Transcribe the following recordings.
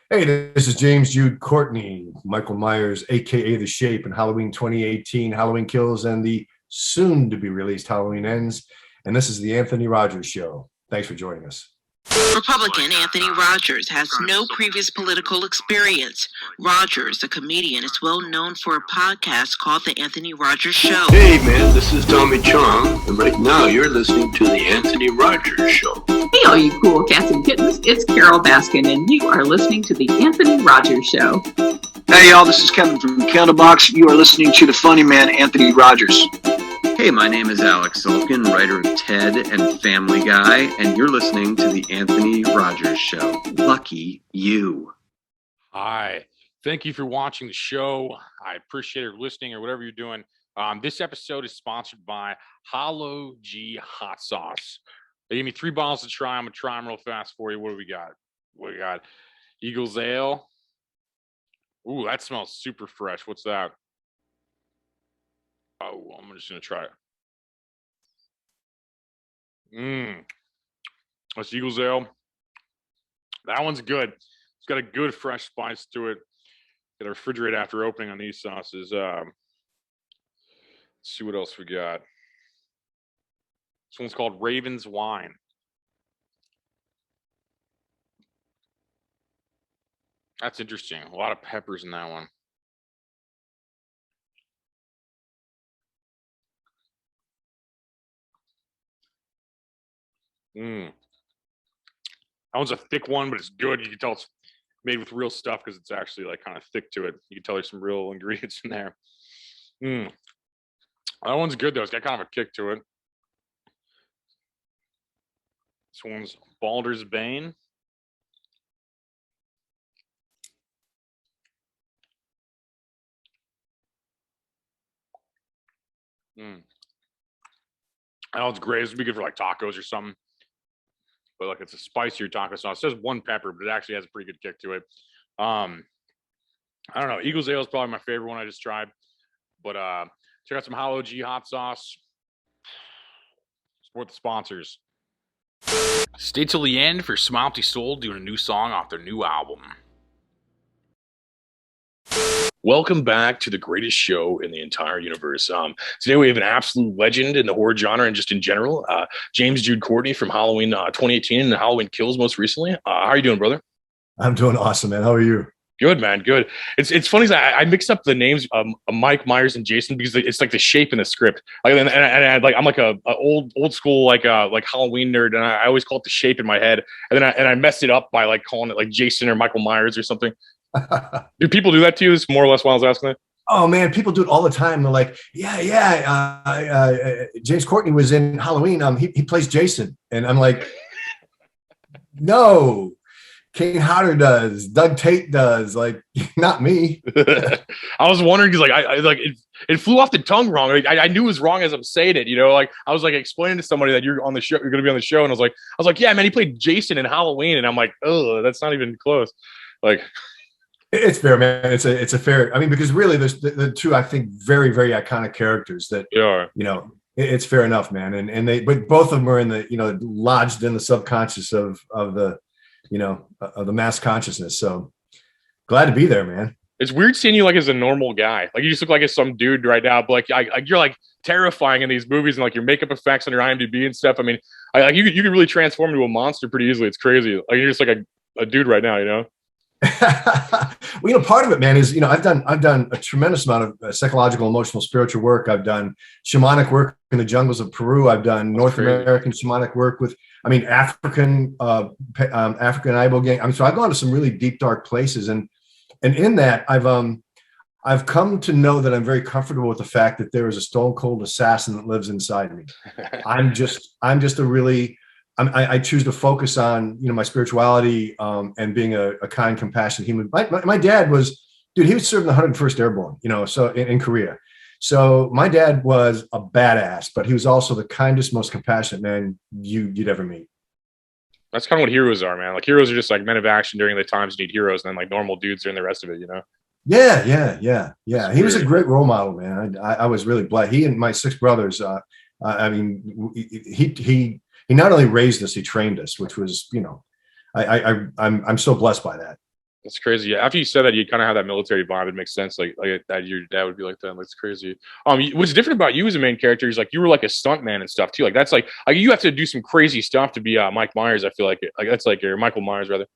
Hey, this is James Jude Courtney, Michael Myers, aka The Shape, in Halloween 2018, Halloween Kills, and the soon to be released Halloween Ends. And this is the Anthony Rogers Show. Thanks for joining us. Republican Anthony Rogers has no previous political experience. Rogers, a comedian, is well known for a podcast called The Anthony Rogers Show. Hey man, this is Tommy Chong, and right now you're listening to The Anthony Rogers Show. Hey all you cool cats and kittens, it's Carol Baskin, and you are listening to The Anthony Rogers Show. Hey y'all, this is Kevin from Candlebox. You are listening to the funny man, Anthony Rogers. Hey, my name is Alex Sulkin, writer of Ted and Family Guy, and you're listening to The Anthony Rogers Show. Lucky you. Hi. Thank you for watching the show. I appreciate your listening or whatever you're doing. This episode is sponsored by Hollow G Hot Sauce. They gave me 3 bottles to try. I'm going to try them real fast for you. What do we got? We got Eagles Ale. Ooh, that smells super fresh. What's that? Oh, I'm just going to try it. That's Eagles Ale. That one's good. It's got a good fresh spice to it. Got to refrigerate after opening on these sauces. Let's see what else we got. This one's called Raven's Wine. That's interesting. A lot of peppers in that one. That one's a thick one, but it's good. You can tell it's made with real stuff because it's actually like kind of thick to it. You can tell there's some real ingredients in there. That one's good though. It's got kind of a kick to it. This one's Baldur's Bane. That one's great. This would be good for like tacos or something. But like it's a spicier taco sauce. It says 1 pepper, but it actually has a pretty good kick to it. I don't know. Eagles Ale is probably my favorite one I just tried. But check out some Hollow G hot sauce. Support the sponsors. Stay till the end for Smalty Soul doing a new song off their new album. Welcome back to the greatest show in the entire universe. Today we have an absolute legend in the horror genre and just in general. James Jude Courtney from Halloween 2018 and Halloween Kills most recently. How are you doing, brother? I'm doing awesome, man. How are you? Good, man. Good. It's funny. I mixed up the names Mike Myers and Jason because it's like the shape in the script. Like, and I'm like a old school like Halloween nerd, and I always call it the shape in my head. And then I messed it up by like calling it like Jason or Michael Myers or something. Do people do that to you? This is more or less why I was asking that. Oh man, people do it all the time. They're like, James Courtney was in Halloween. He plays Jason, and I'm like, no. Kane Hodder does, Doug Tate does, like not me. I was wondering because like it flew off the tongue wrong. Like, I knew it was wrong as I'm saying it, you know. Like I was like explaining to somebody that you're on the show, you're gonna be on the show, and I was like, yeah, man, he played Jason in Halloween, and I'm like, oh, that's not even close. Like, it's fair, man. It's a fair. I mean, because really, there's the 2 I think very very iconic characters that you know. It's fair enough, man. But both of them are in the lodged in the subconscious of the. Of the mass consciousness. So glad to be there, man. It's weird seeing you like as a normal guy. Like you just look like some dude right now, but like you're like terrifying in these movies and like your makeup effects on your IMDb and stuff. I mean, you can really transform into a monster pretty easily. It's crazy. Like you're just like a dude right now, you know? Well, part of it, man, is I've done a tremendous amount of psychological, emotional, spiritual work. I've done shamanic work in the jungles of Peru. I've done North American shamanic work with, African Ibogaine. So I've gone to some really deep, dark places, and in that, I've come to know that I'm very comfortable with the fact that there is a stone cold assassin that lives inside me. I'm just a really I choose to focus on, my spirituality and being a kind, compassionate human. My dad was, dude, he was serving the 101st Airborne, so in Korea. So my dad was a badass, but he was also the kindest, most compassionate man you'd ever meet. That's kind of what heroes are, man. Like heroes are just like men of action during the times you need heroes, and then like normal dudes during the rest of it, you know? Yeah. He was a great role model, man. I was really blessed. He and my 6 brothers, he not only raised us, he trained us, which was, I'm so blessed by that. That's crazy. Yeah, after you said that, you kind of have that military vibe. It makes sense. Like that, your dad would be like that. That's crazy. What's different about you as a main character is like you were like a stunt man and stuff too. Like that's like you have to do some crazy stuff to be Mike Myers. I feel like that's like your Michael Myers rather.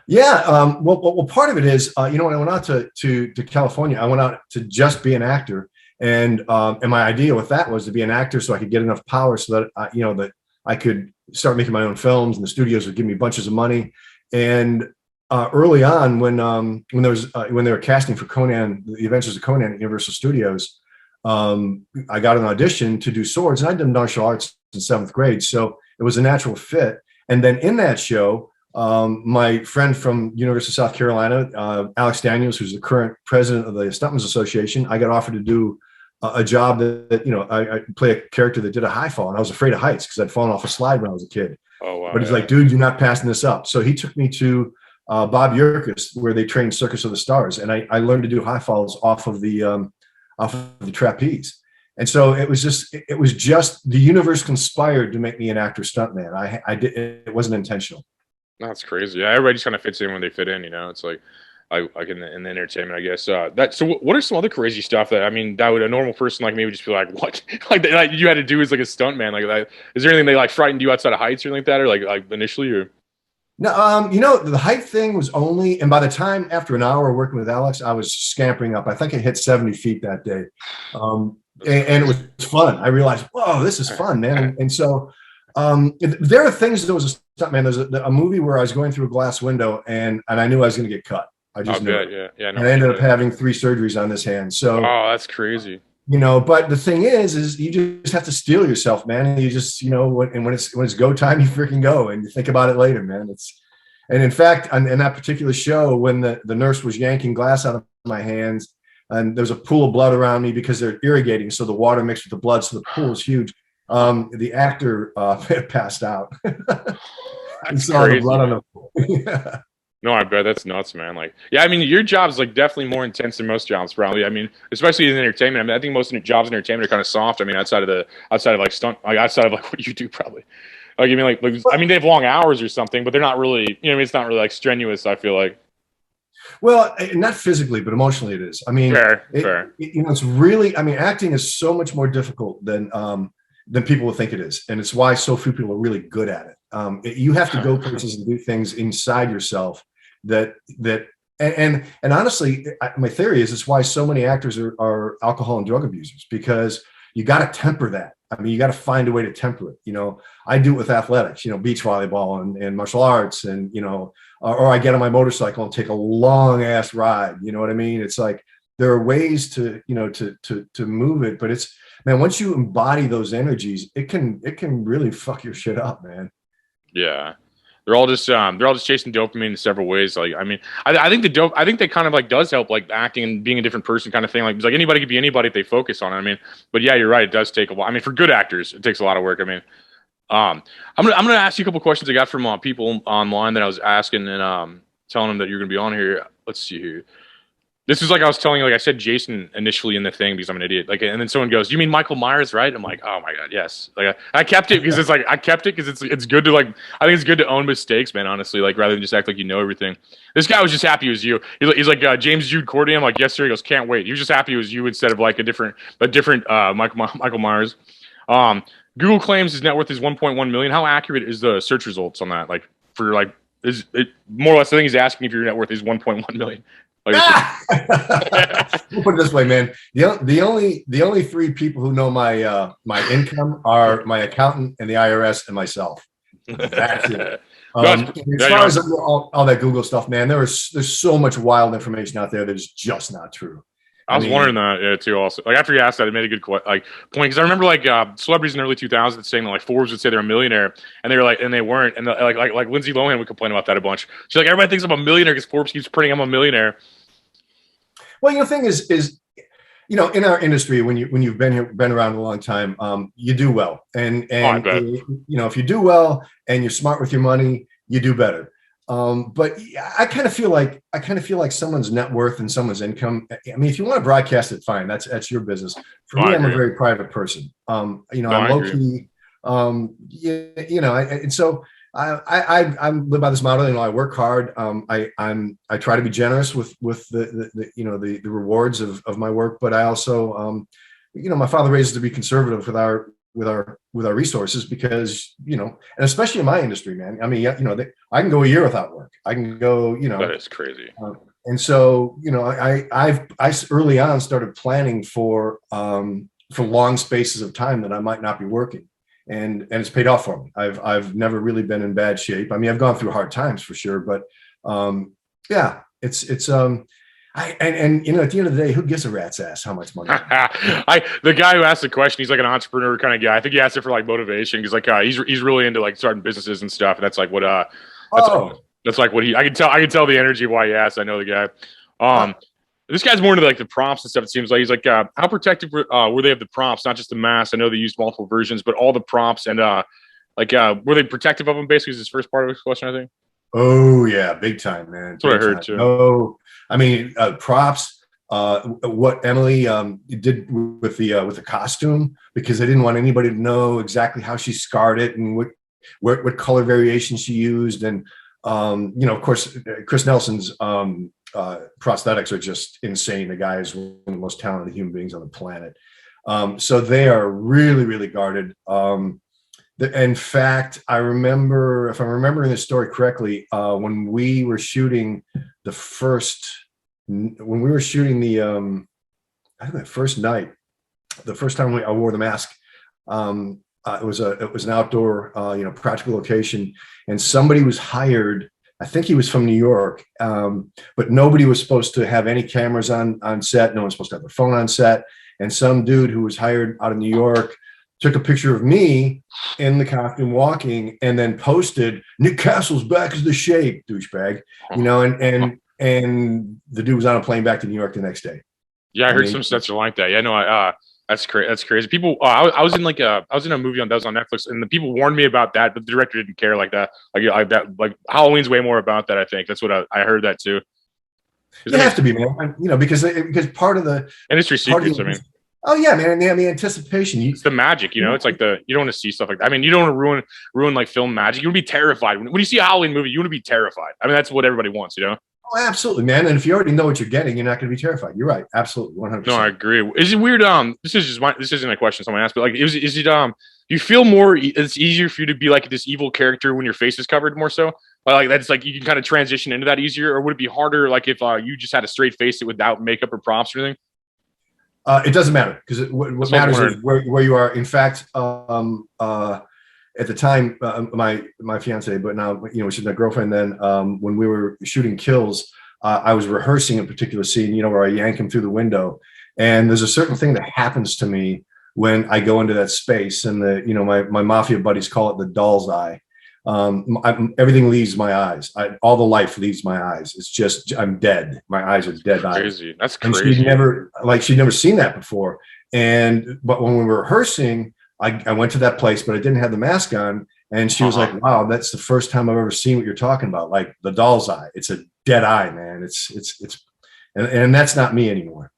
Yeah. Well, part of it is, when I went out to California, I went out to just be an actor, and my idea with that was to be an actor so I could get enough power so that that I could start making my own films, and the studios would give me bunches of money. And early on, when they were casting for Conan, the Adventures of Conan at Universal Studios, I got an audition to do swords, and I'd done martial arts in 7th grade, so it was a natural fit. And then in that show, my friend from University of South Carolina, Alex Daniels, who's the current president of the Stuntmen's Association, I got offered to do a job that I play a character that did a high fall, and I was afraid of heights because I'd fallen off a slide when I was a kid. Oh wow! But he's like, dude, you're not passing this up. So he took me to Bob Yerkes, where they trained Circus of the Stars, and I learned to do high falls off of the trapeze. And so it was just the universe conspired to make me an actor stuntman. I did, it wasn't intentional. That's crazy. Yeah, everybody just kind of fits in when they fit in. It's like like in the entertainment, I guess. So what are some other crazy stuff that that would a normal person like me would just be like, what? like you had to do as like a stuntman? Like, is there anything they like frightened you outside of heights or anything like that, or like initially or? No, the height thing was only, and by the time after an hour working with Alex, I was scampering up. I think I hit 70 feet that day. And it was fun. I realized, whoa, this is fun, man. And so there are things that was a stuntman. There's a movie where I was going through a glass window and I knew I was going to get cut. I just knew it. Yeah. No, and I ended up having 3 surgeries on this hand. So, oh, that's crazy. But the thing is you just have to steel yourself, man. And you just, when it's go time, you freaking go, and you think about it later, man. And in fact, in that particular show, when the nurse was yanking glass out of my hands, and there was a pool of blood around me because they're irrigating, so the water mixed with the blood, so the pool is huge. The actor passed out. That's saw crazy. the blood on the pool. Yeah. No, I bet that's nuts, man. Like, yeah, your job's like definitely more intense than most jobs, probably. Especially in entertainment. I think most jobs in entertainment are kind of soft. Outside of like stunt, like outside of like what you do, probably. Like, they have long hours or something, but they're not really. It's not really like strenuous. I feel like. Well, not physically, but emotionally, it is. Fair. It's really. Acting is so much more difficult than people would think it is, and it's why so few people are really good at it. You have to go places and do things inside yourself that and honestly, my theory is it's why so many actors are alcohol and drug abusers, because you got to temper that. You got to find a way to temper it. I do it with athletics, beach volleyball and martial arts, and or I get on my motorcycle and take a long ass ride. You know what I mean? It's like there are ways to to move it, but it's, man, once you embody those energies, it can really fuck your shit up, man. Yeah. They're all just chasing dopamine in several ways. Like, I think that kind of like does help, like acting and being a different person kind of thing. Like anybody could be anybody if they focus on it. But yeah, you're right. It does take a while. For good actors, it takes a lot of work. I'm gonna ask you a couple questions I got from people online that I was asking and telling them that you're gonna be on here. Let's see here. This is like I was telling you, like I said Jason initially in the thing because I'm an idiot. Like, and then someone goes, "You mean Michael Myers, right?" I'm like, "Oh my god, yes." Like I kept it because it's good to, like, I think it's good to own mistakes, man. Honestly, like rather than just act like you know everything. This guy was just happy it was you. He's like James Jude Courtney. I'm like, "Yes, sir." He goes, "Can't wait." He was just happy it was you instead of like a different Michael Myers. Google claims his net worth is 1.1 million. How accurate is the search results on that? Like, for like, is it more or less? I think he's asking if your net worth is 1.1 million. We'll put it this way, man. The only 3 people who know my my income are my accountant and the IRS and myself. That's it. As far as all that Google stuff, man, there's so much wild information out there that is just not true. I was wondering that too. Also, like after you asked that, it made a good point because I remember like celebrities in the early 2000s saying that like Forbes would say they're a millionaire and they were like, and they weren't, and like Lindsay Lohan would complain about that a bunch. She's like, everybody thinks I'm a millionaire because Forbes keeps printing I'm a millionaire. Well, the thing is in our industry, when you've been around a long time, you do well, and if you do well and you're smart with your money, you do better. But I kind of feel like someone's net worth and someone's income. If you want to broadcast it, fine. That's your business. For me, I'm a very private person. I'm low key. And so I live by this motto. You know, I work hard. I try to be generous with the rewards of my work, but I also my father raised us to be conservative with our resources because and especially in my industry, man. I mean, I can go a year without work. I can go, That is crazy. And so I early on started planning for long spaces of time that I might not be working. And it's paid off for me. I've never really been in bad shape. I mean, I've gone through hard times for sure, but it's at the end of the day, who gives a rat's ass how much money? The guy who asked the question, he's like an entrepreneur kind of guy. I think he asked it for like motivation. He's like, he's really into like starting businesses and stuff. And that's like what that's like what I can tell the energy of why he asked. I know the guy. This guy's more into like the prompts and stuff. It seems like he's like, how protective were they of the prompts? Not just the mask. I know they used multiple versions, but all the prompts and were they protective of them? Basically, is his first part of his question, I think. Oh yeah, big time, man. That's what I heard too. No, I mean props. What Emily did with the costume, because they didn't want anybody to know exactly how she scarred it and what color variation she used, and of course, Chris Nelson's prosthetics are just insane. The guy is one of the most talented human beings on the planet. So they are really, really guarded. In fact, if I'm remembering the story correctly, when we were shooting the first night, the first time I wore the mask, it was an outdoor, practical location, and somebody was hired. I think he was from New York, but nobody was supposed to have any cameras on set. No one's supposed to have their phone on set. And some dude who was hired out of New York took a picture of me in the costume walking, and then posted, "Nick Castle's back as the Shape, douchebag," and the dude was on a plane back to New York the next day. Yeah, I heard some sets are like that. Yeah, no, that's crazy. That's crazy. People, I was in a movie that was on Netflix, and the people warned me about that, but the director didn't care like that. Like Halloween's way more about that. I think that's what I heard that too. It has to be, man. Because part of the industry secrets. I mean, oh yeah, man. And the anticipation. It's the magic. It's like you don't want to see stuff like that. I mean, you don't want to ruin like film magic. You want to be terrified when you see a Halloween movie. You want to be terrified. I mean, that's what everybody wants. Oh, absolutely, man. And if you already know what you're getting, you're not going to be terrified. You're right. Absolutely. 100%. No, I agree. Is it weird? This isn't a question someone asked, but like, is it, do you feel more, it's easier for you to be like this evil character when your face is covered more so? Like, that's like, you can kind of transition into that easier, or would it be harder? Like if you just had a straight face it without makeup or prompts or anything? It doesn't matter, because what matters is where you are. In fact, at the time, my fiance, but now she's my girlfriend. Then when we were shooting kills, I was rehearsing a particular scene, where I yank him through the window, and there's a certain thing that happens to me when I go into that space, and my mafia buddies call it the doll's eye. Everything leaves my eyes. All the life leaves my eyes. It's just I'm dead. My eyes are dead. Crazy. That's crazy. And she'd never seen that before. But when we were rehearsing, I went to that place, but I didn't have the mask on. And she was like, "Wow, that's the first time I've ever seen what you're talking about. Like the doll's eye. It's a dead eye, man. And that's not me anymore."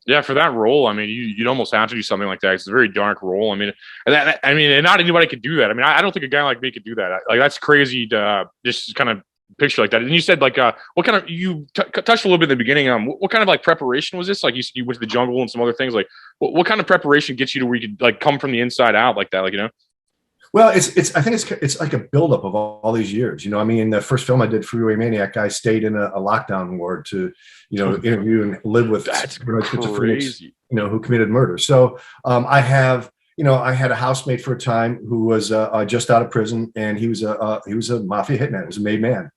Yeah, for that role, I mean, you'd almost have to do something like that. It's a very dark role. I mean, and not anybody could do that. I mean, I don't think a guy like me could do that. Like that's crazy to just kind of picture like that. And you said like, what kind of you touched a little bit in the beginning. What kind of like preparation was this? Like you went to the jungle and some other things. Like, what kind of preparation gets you to where you could like come from the inside out like that? Like Well, I think it's like a buildup of all these years. I mean, the first film I did, Freeway Maniac, I stayed in a lockdown ward to, interview and live with schizophrenics, who committed murder. So I had a housemate for a time who was just out of prison, and he was a mafia hitman. He was a made man.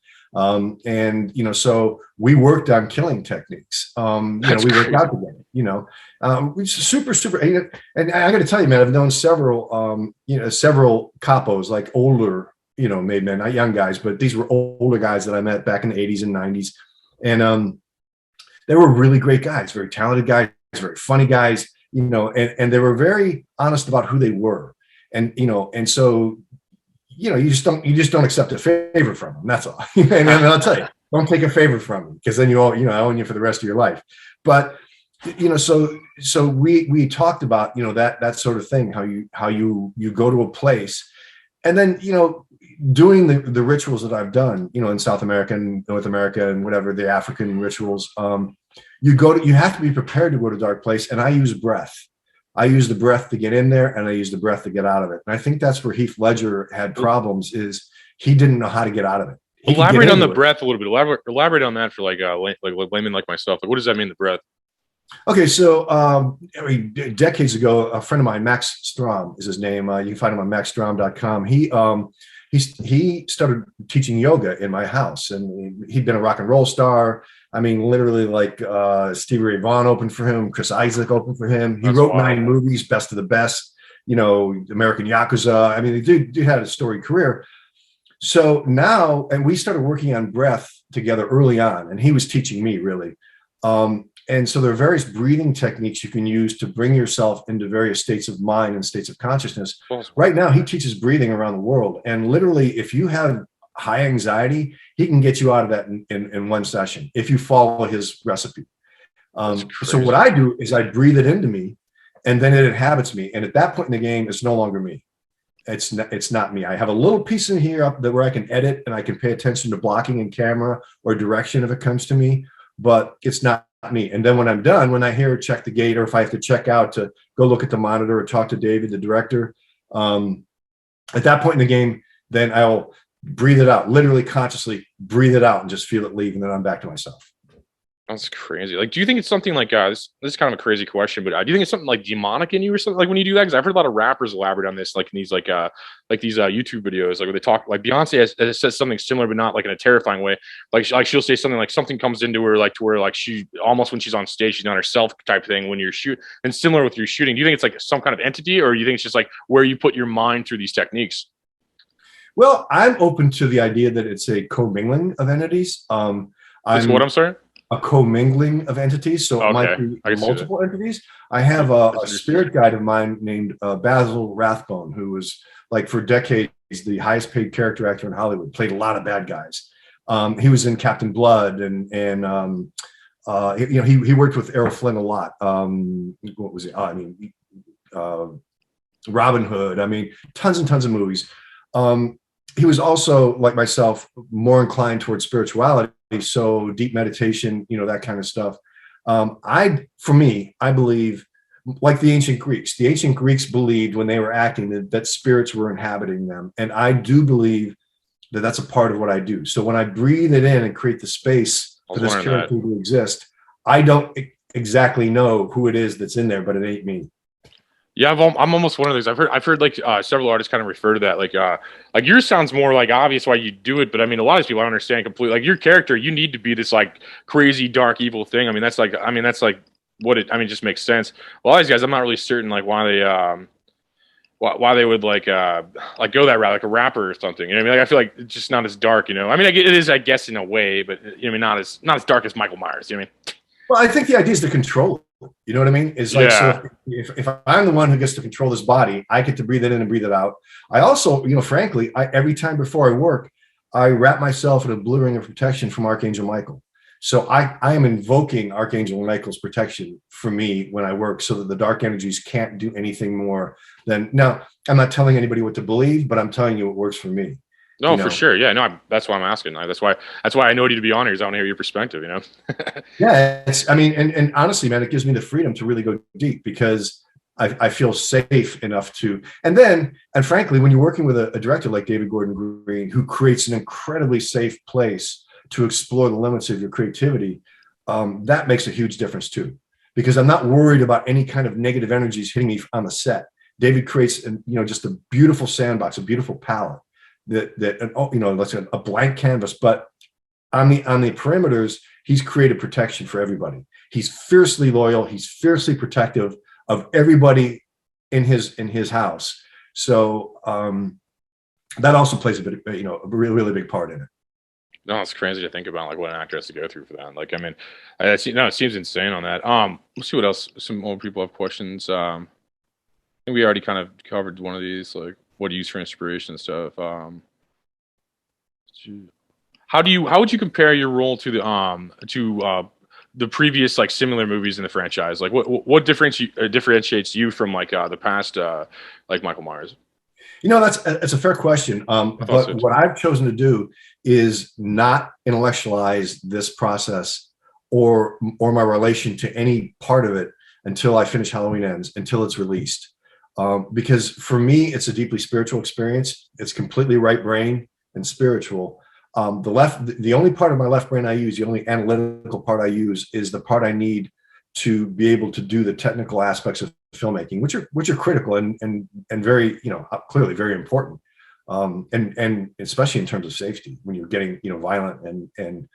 So we worked on killing techniques. We worked out together, we super, and I got to tell you, man, I've known several capos, like older, made men, not young guys, but these were older guys that I met back in the 80s and 90s. And they were really great guys, very talented guys, very funny guys, and they were very honest about who they were. And so you just don't accept a favor from them. That's all. And I'll tell you, don't take a favor from them, because then I own you for the rest of your life. But so we talked about that sort of thing, how you go to a place, and then doing the rituals that I've done, in South America and North America and whatever, the African rituals, you have to be prepared to go to dark place. And I use breath. I use the breath to get in there, and I use the breath to get out of it. And I think that's where Heath Ledger had problems, is he didn't know how to get out of it. Elaborate on the breath a little bit. Elaborate on that for like layman like myself. Like, what does that mean, the breath? Okay, so decades ago, a friend of mine, Max Strom is his name. You can find him on maxstrom.com. He started teaching yoga in my house, and he'd been a rock and roll star. I mean, literally, like Stevie Ray Vaughan opened for him, Chris Isaak opened for him. He wrote 9 movies, Best of the Best, American Yakuza. I mean, the dude had a storied career. So now, and we started working on breath together early on, and he was teaching me, really. And so there are various breathing techniques you can use to bring yourself into various states of mind and states of consciousness. Right now, he teaches breathing around the world. And literally, if you have high anxiety, he can get you out of that in one session if you follow his recipe. So what I do is I breathe it into me, and then it inhabits me. And at that point in the game, it's no longer me. It's not me. I have a little piece in here where I can edit, and I can pay attention to blocking in camera or direction if it comes to me, but it's not me. And then when I'm done, when I hear check the gate, or if I have to check out to go look at the monitor or talk to David, the director, at that point in the game, then I'll breathe it out, literally consciously breathe it out and just feel it leave. And then I'm back to myself. That's crazy. Like, do you think it's something like this is kind of a crazy question, but do you think it's something like demonic in you or something, like when you do that? Because I've heard a lot of rappers elaborate on this, like in these like these YouTube videos, like where they talk, like Beyonce has says something similar, but not like in a terrifying way. Like she'll say something like something comes into her, like to where like she almost, when she's on stage, she's not herself type thing when you're shooting. And similar with your shooting, do you think it's like some kind of entity, or do you think it's just like where you put your mind through these techniques? Well, I'm open to the idea that it's a commingling of entities. I'm sorry? A commingling of entities, so it might be multiple entities. I have a spirit guide of mine named Basil Rathbone, who was, like, for decades the highest paid character actor in Hollywood, played a lot of bad guys. He was in Captain Blood, and he worked with Errol Flynn a lot. What was it? Robin Hood. I mean, tons and tons of movies. He was also, like myself, more inclined towards spirituality. So deep meditation, that kind of stuff. I believe, like the ancient Greeks believed when they were acting that spirits were inhabiting them. And I do believe that that's a part of what I do. So when I breathe it in and create the space for this character to exist, I don't exactly know who it is that's in there, but it ain't me. Yeah, I'm almost one of those. I've heard like several artists kind of refer to that. Like yours sounds more like obvious why you do it, but I mean, a lot of these people I don't understand completely. Like your character, you need to be this like crazy, dark, evil thing. I mean, that's like what it. I mean, it just makes sense. A lot of these guys, I'm not really certain like why they would like go that route, like a rapper or something. You know what I mean? Like I feel like it's just not as dark. I mean, it is, I guess, in a way, but not as dark as Michael Myers. You know what I mean? Well, I think the idea is to control it. You know what I mean? It's like, so if I'm the one who gets to control this body, I get to breathe it in and breathe it out. I also, frankly, every time before I work, I wrap myself in a blue ring of protection from Archangel Michael. So I am invoking Archangel Michael's protection for me when I work, so that the dark energies can't do anything more than. Now, I'm not telling anybody what to believe, but I'm telling you what works for me. No, for sure. Yeah, no, that's why I'm asking. That's why I know you to be on here, is I want to hear your perspective, Yeah, and honestly, man, it gives me the freedom to really go deep, because I feel safe enough to. And frankly, when you're working with a director like David Gordon Green, who creates an incredibly safe place to explore the limits of your creativity, that makes a huge difference too, because I'm not worried about any kind of negative energies hitting me on the set. David creates, just a beautiful sandbox, a beautiful palette. Let's say a blank canvas, but on the perimeters, he's created protection for everybody. He's fiercely loyal. He's fiercely protective of everybody in his house. So that also plays a really, really big part in it. No, it's crazy to think about, like, what an actor has to go through for that. Like, I mean, it seems insane on that. Let's see what else. Some more people have questions. I think we already kind of covered one of these, like, what do you use for inspiration and stuff. How would you compare your role to the previous, like, similar movies in the franchise? Like, what differentiates you from like the past like Michael Myers? That's a fair question. But what I've chosen to do is not intellectualize this process or my relation to any part of it until I finish Halloween Ends, until it's released. Because for me, it's a deeply spiritual experience. It's completely right brain and spiritual. The only part of my left brain I use, the only analytical part I use, is the part I need to be able to do the technical aspects of filmmaking, which are critical and very, clearly very important. And especially in terms of safety, when you're getting, violent and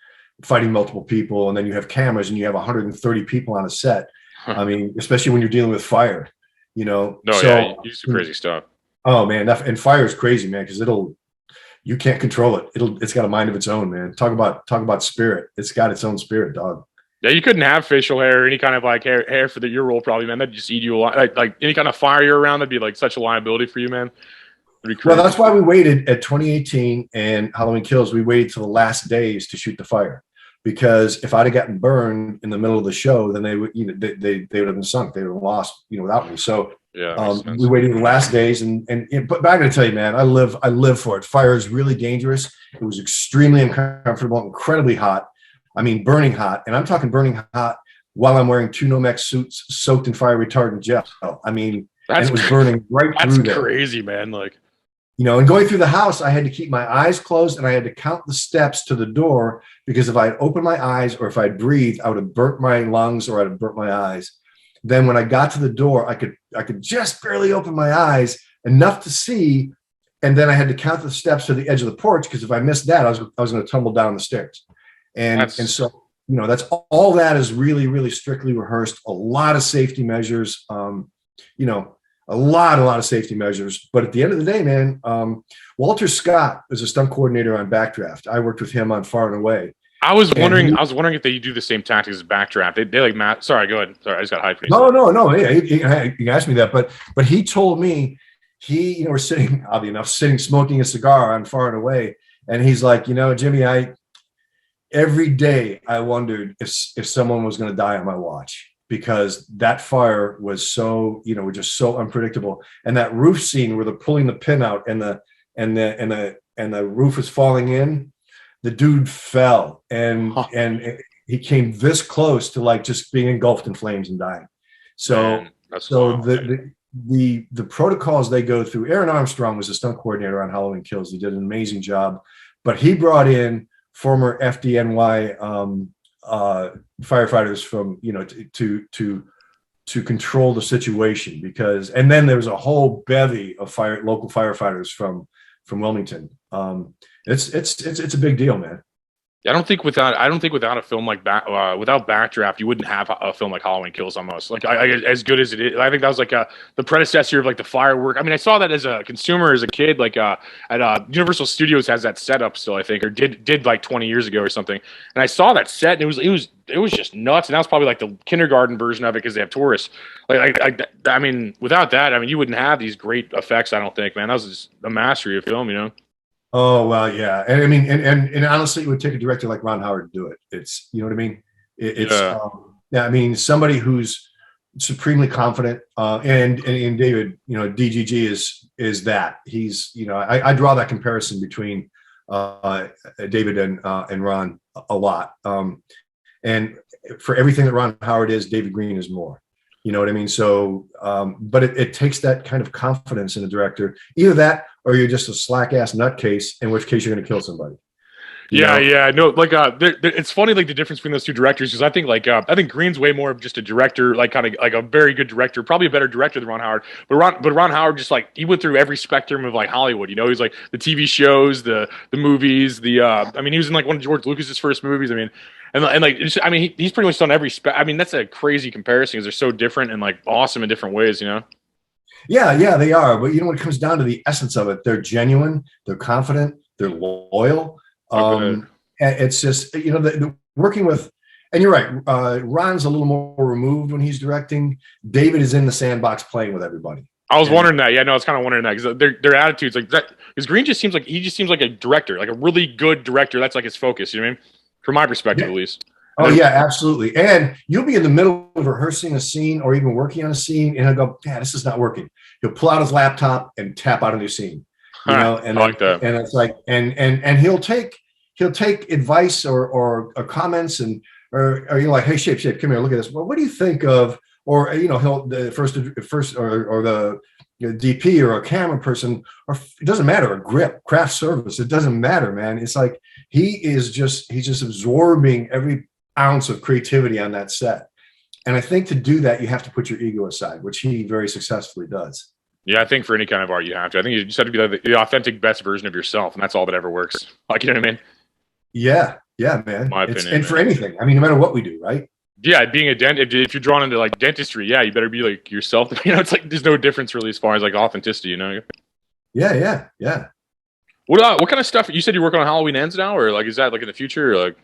fighting multiple people, and then you have cameras and you have 130 people on a set. I mean, especially when you're dealing with fire, you do some crazy stuff. Oh man, and fire is crazy, man, because you can't control it. It's got a mind of its own, man. Talk about spirit. It's got its own spirit, dog. Yeah, you couldn't have facial hair or any kind of like hair for your role, probably, man. That'd just eat you a lot. Like any kind of fire you're around, that'd be like such a liability for you, man. Well, that's why we waited at 2018 and Halloween Kills. We waited till the last days to shoot the fire, because if I'd have gotten burned in the middle of the show, then they would, they would have been sunk. They would have lost, without me. So we waited the last days, but I got to tell you, man, I live for it. Fire is really dangerous. It was extremely uncomfortable, incredibly hot. I mean, burning hot, and I'm talking burning hot while I'm wearing 2 Nomex suits soaked in fire retardant gel. I mean, and it was burning right through there. That's crazy, man. Like, and going through the house, I had to keep my eyes closed and I had to count the steps to the door, because if I had opened my eyes or if I'd breathed, I would have burnt my lungs or I'd have burnt my eyes. Then when I got to the door, I could just barely open my eyes enough to see, and then I had to count the steps to the edge of the porch, because if I missed that, I was going to tumble down the stairs. And so, that's all that is really, really strictly rehearsed. A lot of safety measures, a lot of safety measures. But at the end of the day, man, Walter Scott is a stunt coordinator on Backdraft. I worked with him on Far and Away. I was wondering if they do the same tactics as Backdraft. They like Matt. Sorry, go ahead. Sorry, I just got hyped. No. Yeah, you asked me that, but he told me we're sitting, oddly enough, smoking a cigar on Far and Away, and he's like, Jimmy, every day I wondered if someone was going to die on my watch, because that fire was so, just so unpredictable. And that roof scene where they're pulling the pin out and the roof is falling in, the dude fell and he came this close to like just being engulfed in flames and dying. So, the protocols they go through, Aaron Armstrong was a stunt coordinator on Halloween Kills. He did an amazing job, but he brought in former FDNY firefighters from to control the situation, and then there was a whole bevy of local firefighters from Wilmington. It's a big deal, man. I don't think without a film like without Backdraft, you wouldn't have a film like Halloween Kills almost. Like as good as it is. I think that was like the predecessor of like the firework. I mean, I saw that as a consumer, as a kid, like at Universal Studios has that setup still, I think, or did like 20 years ago or something. And I saw that set, and it was just nuts. And that was probably like the kindergarten version of it, because they have tourists. I mean, without that, I mean, you wouldn't have these great effects. I don't think, man. That was just a mastery of film, Oh, well, yeah. And I mean, and honestly, it would take a director like Ron Howard to do it. It's, you know what I mean? I mean, somebody who's supremely confident, and David, DGG is that. He's, I draw that comparison between David and Ron a lot. And for everything that Ron Howard is, David Green is more. You know what I mean? So, but it takes that kind of confidence in a director. Either that, or you're just a slack ass nutcase, in which case you're going to kill somebody. Yeah. No, like it's funny, like the difference between those two directors, because I think Green's way more of just a director, like kind of like a very good director, probably a better director than Ron Howard. But Ron Howard just like he went through every spectrum of like Hollywood. He's like the TV shows, the movies, I mean, he was in like one of George Lucas's first movies. I mean. And like, he's pretty much done every I mean, that's a crazy comparison, because they're so different and like awesome in different ways, Yeah, they are. But when it comes down to the essence of it, they're genuine, they're confident, they're loyal. And it's just, working with, and you're right, Ron's a little more removed when he's directing. David is in the sandbox playing with everybody. I was wondering that. Yeah, no, I was kind of wondering that, because their attitudes like that. Because Green just seems like a director, like a really good director. That's like his focus. You know what I mean? From my perspective, at least. Oh yeah, absolutely. And you'll be in the middle of rehearsing a scene or even working on a scene, and he'll go, "Yeah, this is not working." He'll pull out his laptop and tap out a new scene. And I like that. and it's like, and he'll take advice or comments or you're like, "Hey, shape, come here, look at this. Well, what do you think of?" Or he'll the first or the DP or a camera person, or it doesn't matter, a grip, craft service, it doesn't matter, man. It's like he's just absorbing every ounce of creativity on that set. And I think to do that, you have to put your ego aside, which he very successfully does. Yeah, I think for any kind of art, you have to. I think you just have to be like the authentic best version of yourself, and that's all that ever works. Like, you know what I mean? Yeah, man. My opinion, and man. for anything, I mean, no matter what we do, right? Yeah, being a dentist, if you're drawn into like dentistry, yeah, you better be like yourself. It's like there's no difference really as far as like authenticity, Yeah. What kind of stuff? You said you're working on Halloween Ends now, or like is that like in the future, or like?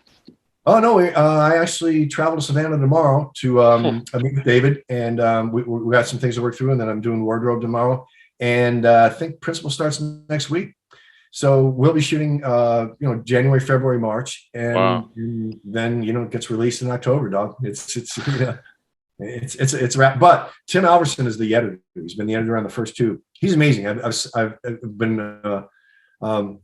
Oh no, I actually travel to Savannah tomorrow to meet with David, and we got some things to work through, and then I'm doing wardrobe tomorrow, and I think principal starts next week. So we'll be shooting, January, February, March, and Wow. then it gets released in October, dog. It's a wrap. But Tim Alverson is the editor. He's been the editor on the first two. He's amazing. I've been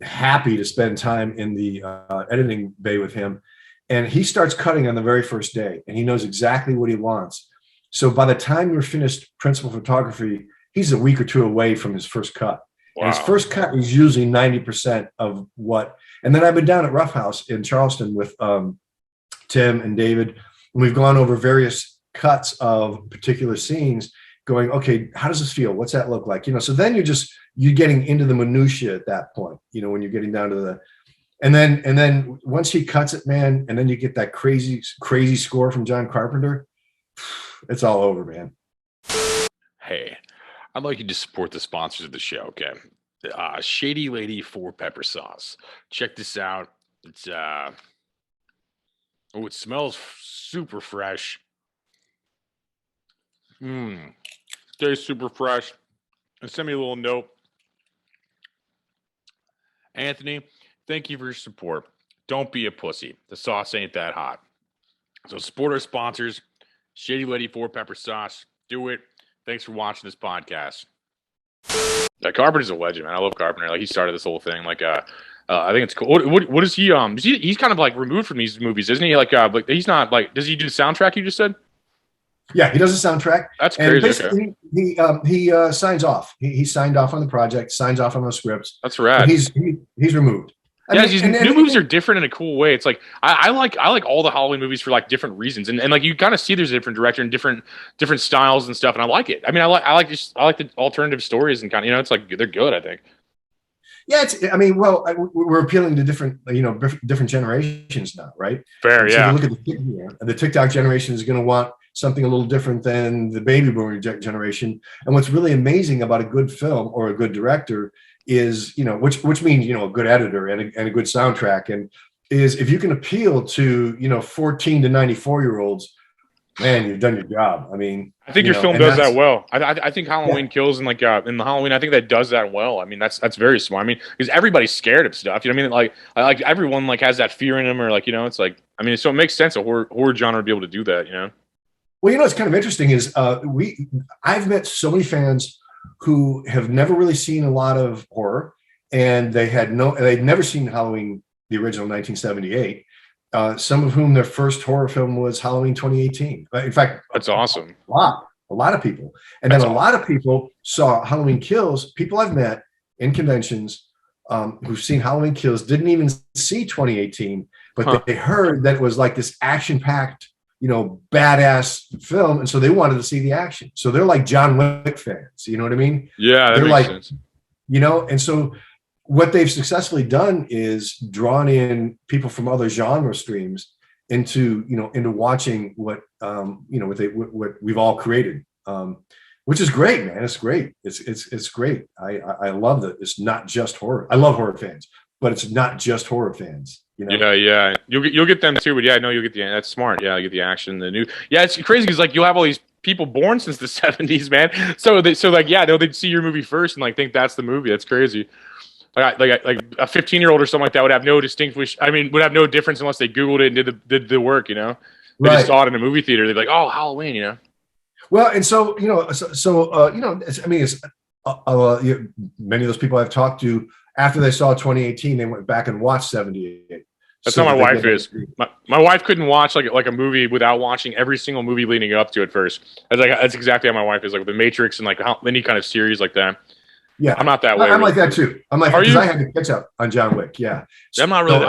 happy to spend time in the editing bay with him. And he starts cutting on the very first day, and he knows exactly what he wants. So by the time we're finished principal photography, he's a week or two away from his first cut. Wow. And his first cut is usually 90% of what. And then I've been down at Rough House in Charleston with Tim and David, and we've gone over various cuts of particular scenes, going, okay, how does this feel? What's that look like? So then you're getting into the minutia at that point. When you're getting down to the. And then once he cuts it, man, and then you get that crazy score from John Carpenter, it's all over, man. Hey, I'd like you to support the sponsors of the show, okay? Shady Lady 4 Pepper Sauce. Check this out. It's it smells super fresh. Tastes super fresh. And send me a little note. Anthony, thank you for your support. Don't be a pussy. The sauce ain't that hot. So support our sponsors. Shady Lady 4 Pepper Sauce. Do it. Thanks for watching this podcast. Carpenter's a legend, man. I love Carpenter. Like, he started this whole thing. Like, I think it's cool. What is he? He's kind of like removed from these movies, isn't he? Like he's not like. Does he do the soundtrack? You just said. Yeah, he does a soundtrack. That's and crazy. Basically, he signs off. He signed off on the project. Signs off on those scripts. That's rad. He's removed. These new movies are different in a cool way. It's like I like all the Halloween movies for like different reasons, and like you kind of see there's a different director and different styles and stuff, and I like it. I mean, I like the alternative stories and kind of it's like they're good. I think. Yeah, we're appealing to different different generations now, right? Fair, so yeah. Look at the TikTok generation is going to want something a little different than the baby boomer generation. And what's really amazing about a good film or a good director is, which means, a good editor and a good soundtrack. And is if you can appeal to, 14 to 94-year-olds, man, you've done your job. I mean, I think your film does that well. I think Halloween Kills and like in the Halloween, I think that does that well. I mean, that's very smart. I mean, because everybody's scared of stuff. You know what I mean? Like everyone like has that fear in them, or like it's like so it makes sense a horror genre to be able to do that. Well, it's kind of interesting is I've met so many fans who have never really seen a lot of horror, and they'd never seen Halloween, the original 1978. Some of whom their first horror film was Halloween 2018. In fact, that's awesome. A lot of people, and then a lot of people saw Halloween Kills. People I've met in conventions who've seen Halloween Kills didn't even see 2018, but they heard that it was like this action-packed, badass film, and so they wanted to see the action. So they're like John Wick fans. You know what I mean? Yeah, they're makes sense. And so what they've successfully done is drawn in people from other genre streams into watching what we've all created, which is great, man. It's great. It's great. I love that. It's not just horror. I love horror fans, but it's not just horror fans. Yeah. You'll get them too, but yeah, I know you'll get that's smart. Yeah, you get the action, the new. Yeah, it's crazy because like you'll have all these people born since the 70s, man. So they'd see your movie first and like think that's the movie. That's crazy. like a 15-year-old or something like that would have no would have no difference unless they Googled it and did the work, you know. They just saw it in a movie theater. They'd be like, oh, Halloween, you know. Well, and so you know, many of those people I've talked to after they saw 2018, they went back and watched 78. That's how my wife is. My wife couldn't watch like a movie without watching every single movie leading up to it first. That's exactly how my wife is, like with The Matrix and like any kind of series like that. Yeah, I'm not that way. I'm like that too. I'm like, because I had to catch up on John Wick. Yeah, I'm not really.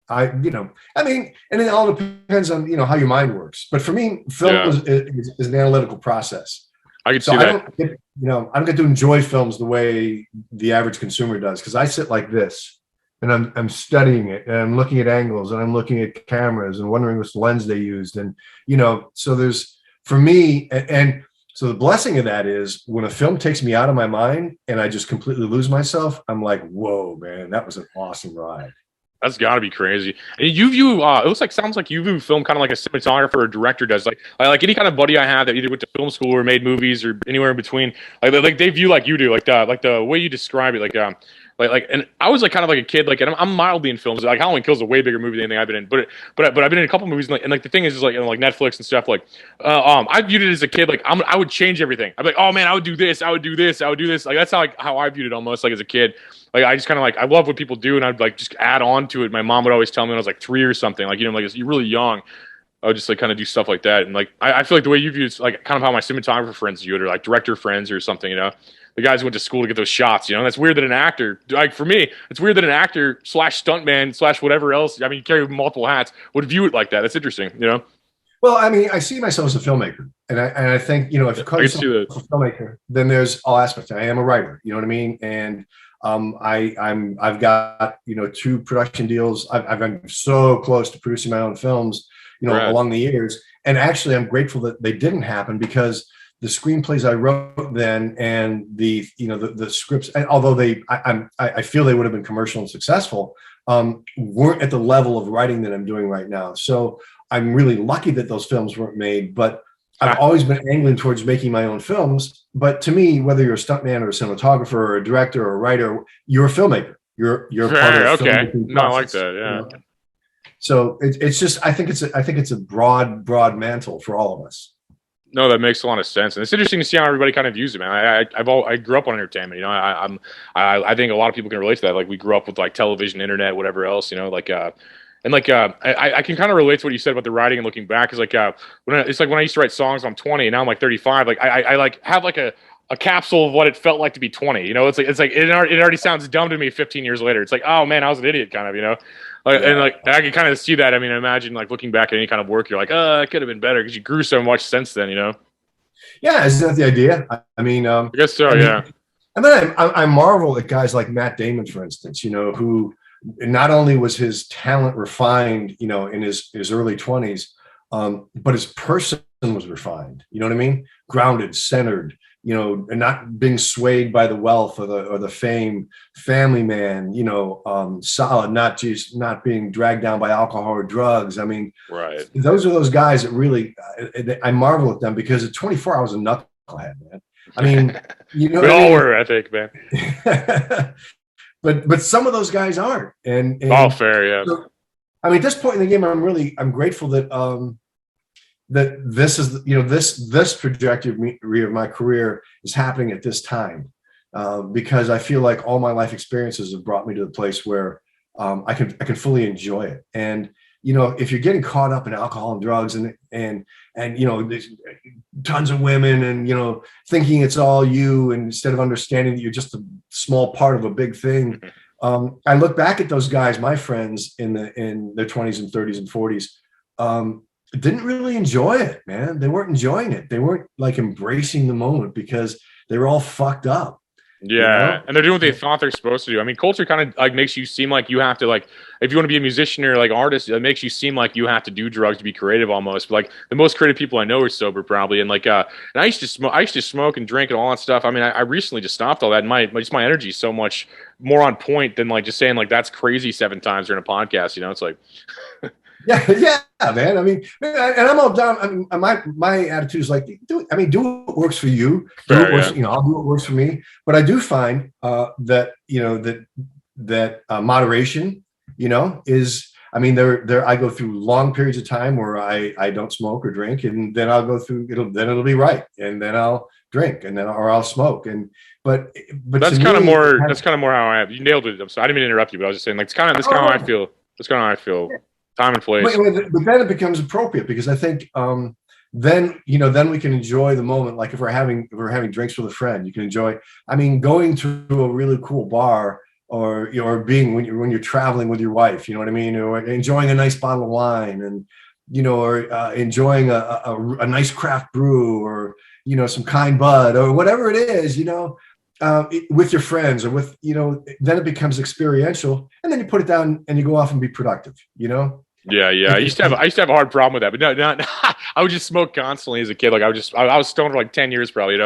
And it all depends on how your mind works. But for me, film is an analytical process. I can see that. I don't get to enjoy films the way the average consumer does, because I sit like this. And I'm studying it, and I'm looking at angles, and I'm looking at cameras, and wondering which lens they used, and so there's for me, and so the blessing of that is when a film takes me out of my mind and I just completely lose myself, I'm like, whoa, man, that was an awesome ride. That's got to be crazy. And it sounds like you view film kind of like a cinematographer or director does. Like any kind of buddy I have that either went to film school or made movies or anywhere in between. Like they view like you do. Like the way you describe it. And I was like kind of like a kid. Like, and I'm mildly in films. Like Halloween Kills is a way bigger movie than anything I've been in. But I've been in a couple movies. And like the thing is like Netflix and stuff. Like I viewed it as a kid. Like I would change everything. I'd be like, oh man, I would do this. I would do this. I would do this. Like that's how I viewed it almost like as a kid. Like I just kind of like I love what people do, and I'd like just add on to it. My mom would always tell me when I was like 3 or something, like like you're really young. I would just like kind of do stuff like that, and like I feel like the way you view it's like kind of how my cinematographer friends view it, or like director friends or something. The guys who went to school to get those shots. That's weird that an actor, like for me, it's weird that an actor / stuntman / whatever else. I mean, you carry multiple hats, would view it like that. That's interesting. Well, I mean, I see myself as a filmmaker, and I think if you call yourself a filmmaker, then there's all aspects. I am a writer. You know what I mean? And I've got 2 production deals. I've been so close to producing my own films, along the years. And actually, I'm grateful that they didn't happen, because the screenplays I wrote then and the scripts, and although I feel they would have been commercial and successful, weren't at the level of writing that I'm doing right now. So I'm really lucky that those films weren't made, but I've always been angling towards making my own films. But to me, whether you're a stuntman or a cinematographer or a director or a writer, you're a filmmaker. You're part of the filmmaking process, I like that. Yeah. So it's just I think it's a broad mantle for all of us. No, that makes a lot of sense, and it's interesting to see how everybody kind of views it, man. I grew up on entertainment. I think a lot of people can relate to that. Like we grew up with like television, internet, whatever else. I can kind of relate to what you said about the writing and looking back. Is like when I used to write songs, I'm 20, and now I'm like 35. Like I like have like a capsule of what it felt like to be 20. It's like it already sounds dumb to me 15 years later. It's like, oh man, I was an idiot, kind of. And like I can kind of see that. I mean, imagine like looking back at any kind of work, you're like, oh, it could have been better because you grew so much since then. Yeah, isn't that the idea? I mean, I guess so. Yeah. And then I marvel at guys like Matt Damon, for instance. Who not only was his talent refined, in his early 20s, but his person was refined. You know what I mean? Grounded, centered. And not being swayed by the wealth or the fame, family man, solid, not being dragged down by alcohol or drugs. I mean, right. Those are those guys that really, I marvel at them, because at 24, I was a knucklehead, man. I mean, we all were, I think, man. but some of those guys aren't. And all fair, yeah. So, I mean, at this point in the game, I'm grateful that, that this is, this trajectory of my career is happening at this time, because I feel like all my life experiences have brought me to the place where I can fully enjoy it. And if you're getting caught up in alcohol and drugs and there's tons of women and thinking it's all you, and instead of understanding that you're just a small part of a big thing, I look back at those guys, my friends in their 20s and 30s and 40s. Didn't really enjoy it, man. They weren't enjoying it. They weren't like embracing the moment because they were all fucked up. Yeah, and they're doing what they thought they're supposed to do. I mean, culture kind of like makes you seem like you have to, like, if you want to be a musician or like artist, it makes you seem like you have to do drugs to be creative almost. But like the most creative people I know are sober probably, and like and I used to smoke and drink and all that stuff. I mean, I recently just stopped all that. And my energy is so much more on point than like just saying like that's crazy 7 times during a podcast. It's like. Yeah, man. I mean, and I'm all down. I mean, my attitude is like, do what works for you. Do Fair, what works. yeah. I'll do what works for me. But I do find that moderation, is. I mean, there. I go through long periods of time where I don't smoke or drink, and then I'll go through. It'll be right, and then I'll drink, and then or I'll smoke, and but That's to kind of me, more. That's kind of more how I am. You nailed it. I'm sorry. I didn't mean to interrupt you, but I was just saying, like, it's kind of that's kind of how I feel. That's kind of how I feel. Time and place. but then it becomes appropriate because I think then we can enjoy the moment. Like if we're having drinks with a friend, you can enjoy. I mean, going to a really cool bar, or being when you're traveling with your wife, you know what I mean, or enjoying a nice bottle of wine, and or enjoying a nice craft brew, or some kind bud, or whatever it is, with your friends, or with then it becomes experiential, and then you put it down and you go off and be productive. Yeah. I used to have a hard problem with that, but no, I would just smoke constantly as a kid. Like I was stoned for like 10 years probably,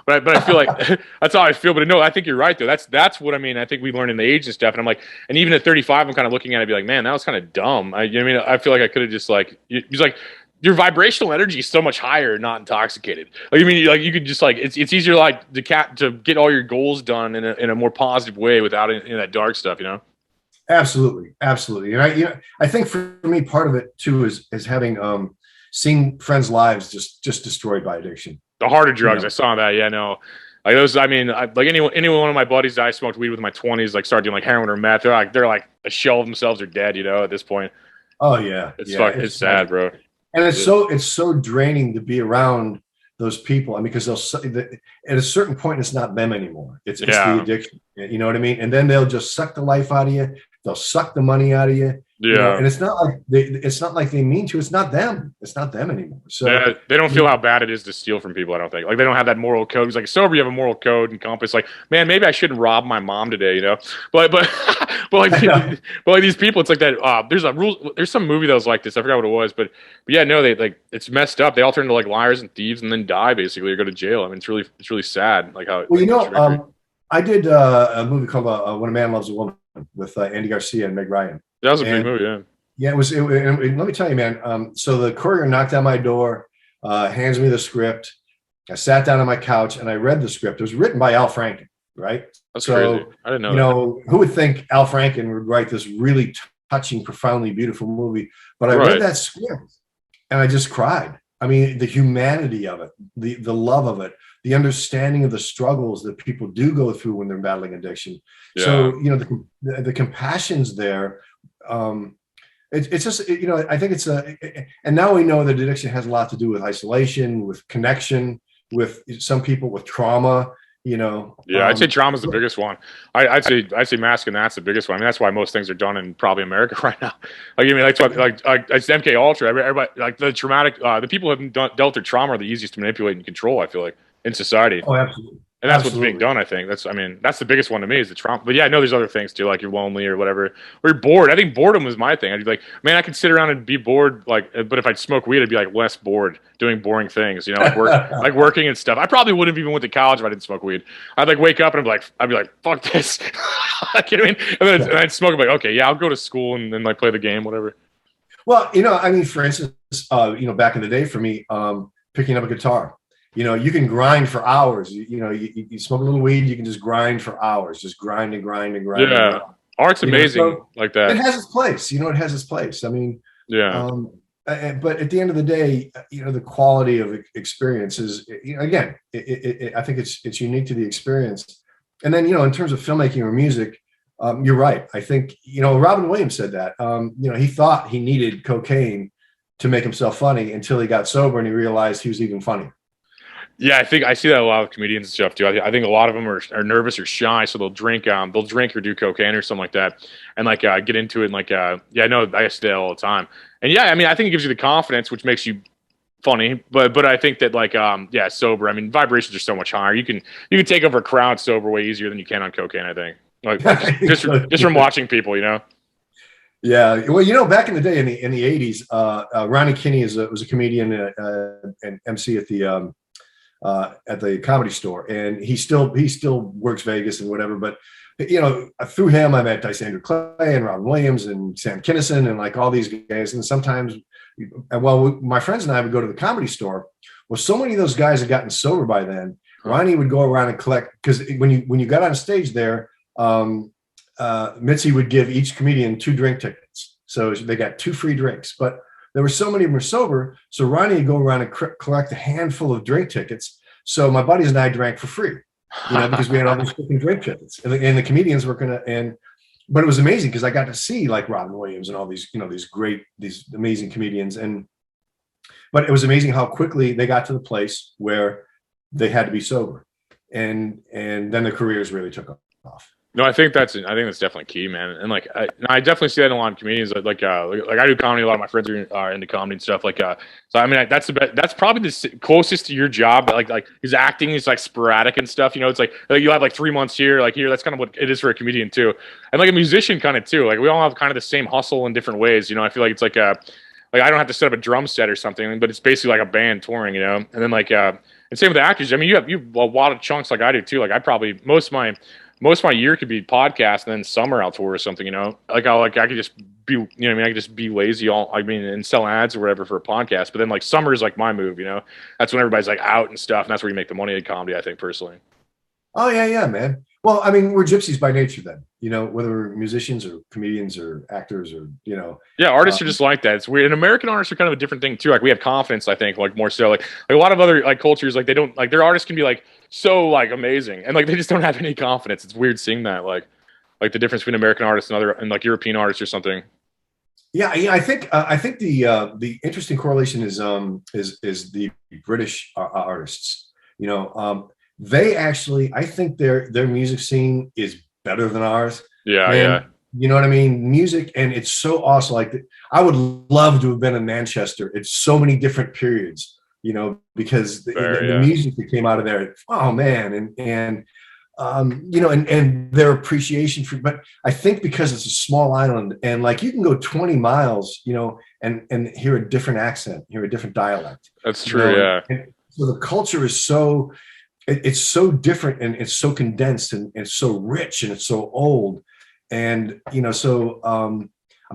but I feel like that's how I feel. But no, I think you're right though. That's what I mean. I think we learn in the age and stuff. And I'm like, and even at 35, I'm kind of looking at it and be like, man, that was kind of dumb. I feel like I could have just he's like, your vibrational energy is so much higher, not intoxicated. Like, you could just it's easier to get all your goals done in a more positive way without any of that dark stuff, Absolutely. And I think for me, part of it too is having seen friends' lives just destroyed by addiction. The harder drugs, I saw that. Yeah, no, like those. I mean, like any one of my buddies that I smoked weed with in my 20s, like started doing like heroin or meth. They're like a shell of themselves. Are dead, at this point. Oh yeah, it's sad, bro. And it's so draining to be around those people. I mean, because at a certain point, it's not them anymore. It's the addiction. You know what I mean? And then they'll just suck the life out of you. They'll suck the money out of you. Yeah. And it's not like they mean to. It's not them. It's not them anymore. So they don't feel how bad it is to steal from people. I don't think. Like they don't have that moral code. It's like sober, you have a moral code and compass. Like, man, maybe I shouldn't rob my mom today. But like these people, it's like that. There's a rule. There's some movie that was like this. I forgot what it was, but yeah, no, they it's messed up. They all turn into like liars and thieves and then die basically or go to jail. I mean, it's really sad. Like how. Well, I did a movie called When a Man Loves a Woman with Andy Garcia and Meg Ryan. That was a big movie, yeah. Yeah, it was. Let me tell you, man. So the courier knocked on my door, hands me the script. I sat down on my couch and I read the script. It was written by Al Franken, right? That's crazy. I didn't know. Who would think Al Franken would write this really touching, profoundly beautiful movie? But I read that script and I just cried. I mean, the humanity of it, the love of it, the understanding of the struggles that people do go through when they're battling addiction. Yeah. So, the compassion's there. It's just, I think it's and now we know that addiction has a lot to do with isolation, with connection, with some people with trauma, Yeah, I'd say trauma's the biggest one. I'd say masking that's the biggest one. I mean, that's why most things are done in probably America right now. It's MK Ultra. Everybody, like the traumatic, the people who have dealt their trauma are the easiest to manipulate and control, I feel like, in society. Oh, absolutely. And that's what's being done, I think. That's the biggest one to me is the trauma. But yeah, I know there's other things too, like you're lonely or whatever, or you're bored. I think boredom was my thing. I'd be like, man, I could sit around and be bored, but if I'd smoke weed, I'd be like less bored doing boring things, like like working and stuff. I probably wouldn't have even went to college if I didn't smoke weed. I'd like wake up and I'd be like, fuck this. You know what I mean? And I'd smoke. I'm like, okay, yeah, I'll go to school and then like play the game, whatever. Well, I mean, for instance, back in the day for me, picking up a guitar. You can grind for hours. You smoke a little weed, you can just grind for hours, just grind and grind and grind. Yeah, art's amazing like that. It has its place. It has its place. I mean, yeah. But at the end of the day, the quality of experience is, again, I think it's unique to the experience. And then, in terms of filmmaking or music, you're right. I think, Robin Williams said that. He thought he needed cocaine to make himself funny until he got sober and he realized he was even funny. Yeah, I think I see that a lot of comedians and stuff too. I think a lot of them are nervous or shy, so they'll drink or do cocaine or something like that, and get into it. And I know I see that all the time. And yeah, I mean, I think it gives you the confidence, which makes you funny. But I think that sober. I mean, vibrations are so much higher. You can take over a crowd sober way easier than you can on cocaine. I think just from watching people, Yeah, well, back in the day in the 80s, Ronnie Kinney was a comedian and MC at the Comedy Store, and he still works Vegas and whatever. But through him, I met Dysandre Clay and Robin Williams and Sam Kinison and like all these guys. And sometimes, my friends and I would go to the Comedy Store. Well, so many of those guys had gotten sober by then. Ronnie would go around and collect, because when you got on stage there, Mitzi would give each comedian 2 drink tickets. So they got 2 free drinks, but there were so many of them were sober. So Ronnie would go around and collect a handful of drink tickets. So my buddies and I drank for free, because we had all these freaking drink tickets, and the comedians were but it was amazing because I got to see like Robin Williams and all these, these amazing comedians. But it was amazing how quickly they got to the place where they had to be sober. And then their careers really took off. No, I think that's definitely key, man. And like, I definitely see that in a lot of comedians. Like I do comedy. A lot of my friends are into comedy and stuff. Like, so I mean, that's the best. That's probably the closest to your job. Like his acting is like sporadic and stuff. It's like you'll have like 3 months here, like here. That's kind of what it is for a comedian too, and like a musician kind of too. Like we all have kind of the same hustle in different ways. I feel like it's like I don't have to set up a drum set or something, but it's basically like a band touring, and then like and same with the actors. I mean, you have a lot of chunks like I do too. Like I probably most of my year could be podcast, and then summer I'll tour or something, like I could just be, I could just be lazy and sell ads or whatever for a podcast. But then like summer is like my move, that's when everybody's like out and stuff. And that's where you make the money in comedy, I think personally. Oh yeah, man. Well, I mean, we're gypsies by nature then, whether we're musicians or comedians or actors or, Yeah, artists are just like that. It's weird. And American artists are kind of a different thing too. Like we have confidence, I think, like more so. Like a lot of other like cultures, like they don't, like their artists can be like so like amazing, and like they just don't have any confidence. It's weird seeing that, like the difference between American artists and like European artists or something. Yeah, I think the interesting correlation is the British artists. They actually, I think their music scene is better than ours. Yeah, yeah. You know what I mean? Music, and it's so awesome. Like I would love to have been in Manchester. It's so many different periods, because the music that came out of there. Oh man, and their appreciation for. But I think because it's a small island, and like you can go 20 miles, and hear a different accent, hear a different dialect. That's true. Yeah. And so the culture is so. It's so different, and it's so condensed, and it's so rich, and it's so old, and so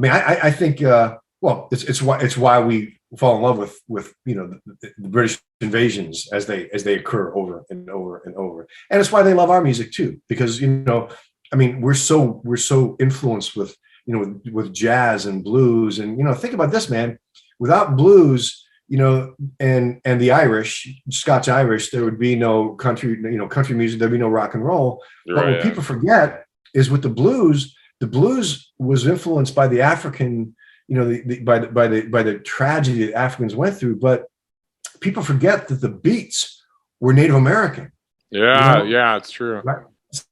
I think it's why we fall in love with the British invasions as they occur over and over and over, and it's why they love our music too, because we're so influenced with with jazz and blues, and think about this, man, without blues. And the Irish, Scotch Irish, there would be no country, country music. There'd be no rock and roll. But what people forget is with the blues was influenced by the African, by the tragedy that Africans went through. But people forget that the beats were Native American. Yeah, yeah, it's true. Right?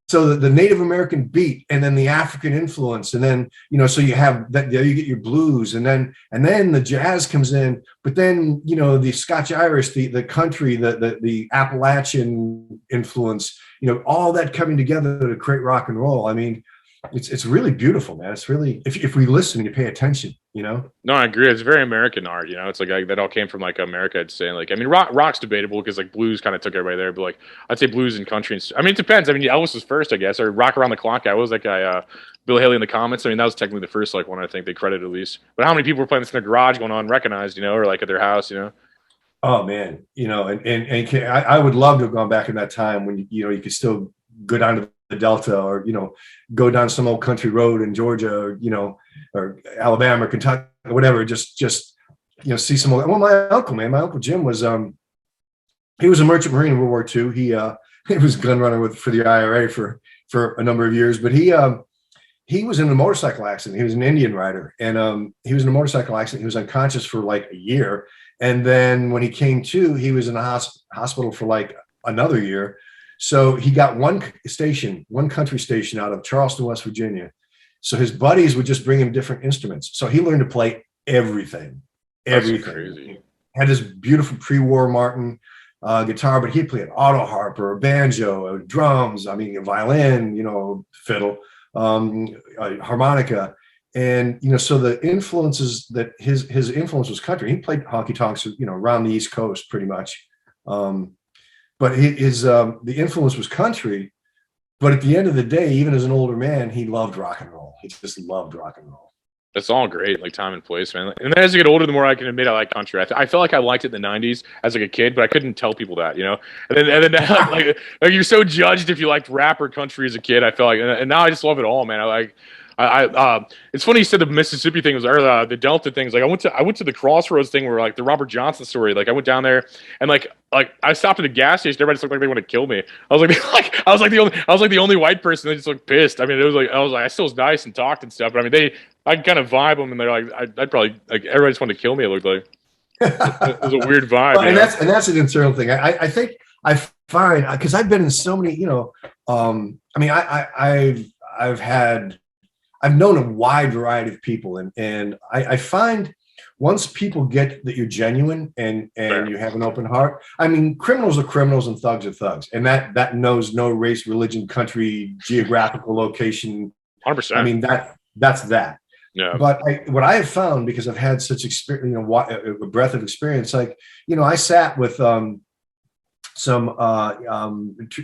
So the Native American beat, and then the African influence, and then so you have that. There you get your blues, and then the jazz comes in. But then the Scotch Irish, the country, the Appalachian influence, all that coming together to create rock and roll. I mean, it's really beautiful, man. It's really if we listen and you pay attention, No, I agree. It's very American art. It's like that all came from like America. I'd say rock's debatable because like blues kind of took everybody there, but like I'd say blues and country. It depends. Elvis was first, I guess, or Rock Around the Clock guy. What was that guy? Bill Haley in the Comets. That was technically the first like one I think they credit at least. But how many people were playing this in their garage going unrecognized, or like at their house, Oh man, and I would love to have gone back in that time when you could still go down to the Delta, or go down some old country road in Georgia, or Alabama or Kentucky or whatever, just see some more. Well, my uncle Jim was he was a merchant marine in World War II. He was gun runner for the IRA for a number of years, but he was in a motorcycle accident. He was an Indian rider, and he was in a motorcycle accident. He was unconscious for like a year, and then when he came to, he was in a hospital for like another year. So he got one country station out of Charleston, West Virginia. So his buddies would just bring him different instruments. So he learned to play everything. That's crazy. Had his beautiful pre-war Martin guitar, but he'd play an auto harp or a banjo, or drums. A violin, fiddle, harmonica, and so the influences that his influence was country. He played honky tonks, around the East Coast pretty much. But the influence was country, But at the end of the day, even as an older man, he loved rock and roll. He just loved rock and roll. That's all great, like time and place, man. And then as I get older, the more I can admit I like country. I felt like I liked it in the '90s as like a kid, but I couldn't tell people that, you know. And then like you're so judged if you liked rap or country as a kid. I felt like, and now I just love it all, man. It's funny you said the Mississippi thing was, or the Delta things. Like I went to the Crossroads thing where like the Robert Johnson story. Like I went down there and like I stopped at a gas station. Everybody just looked like they want to kill me. I was like the only white person that just looked pissed. I mean, I still was nice and talked and stuff, but I mean I kind of vibe them and they're like I'd probably like everybody just wanted to kill me. It looked like it was a weired vibe. Well, and that's an internal thing. I think I find because I've been in so many, you know, I mean I've known a wide variety of people, and I find once people get that you're genuine and you have an open heart. I mean, criminals are criminals and thugs are thugs, and that knows no race, religion, country, geographical location. 100%. I mean that's that. Yeah. But what I have found, because I've had such experience, you know, a breadth of experience, like, you know, I sat with some